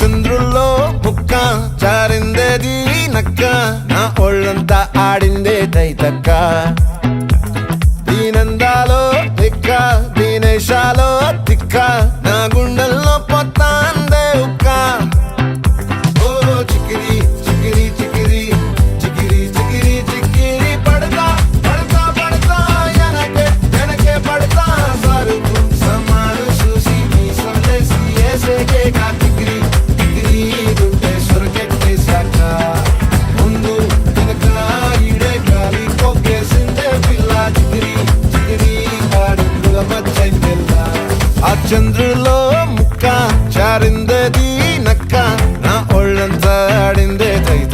చంద్రుల్లో ముక్క జారిందేది నక్క నా ఒళ్ళంతా ఆడిందే తైతక్క దీనందాలో తిక్క దీనేశాలో తిక్క నా గుండెల్లో పొత్తాందే ఉక్క ఓ చికిరి చికిరి చికిరి చికిరి చికిరి చికిరి పడతా పడతా పడతా వెనకే పడతా సరుకు సమాను చూసి మీ సందేశి ఏసేకే కా చికిరి చికిరి గుంటే సొరకెట్టేశాక ముందు వెనక ఈడే గాలి కొక్కేసిందే పిల్ల చికిరి చికిరి ఆడుగుల మచ్చై పిల్ల ఆ చంద్రులో ముక్క జారిందేది నక్క నా ఒళ్ళంతా ఆడిందే తైత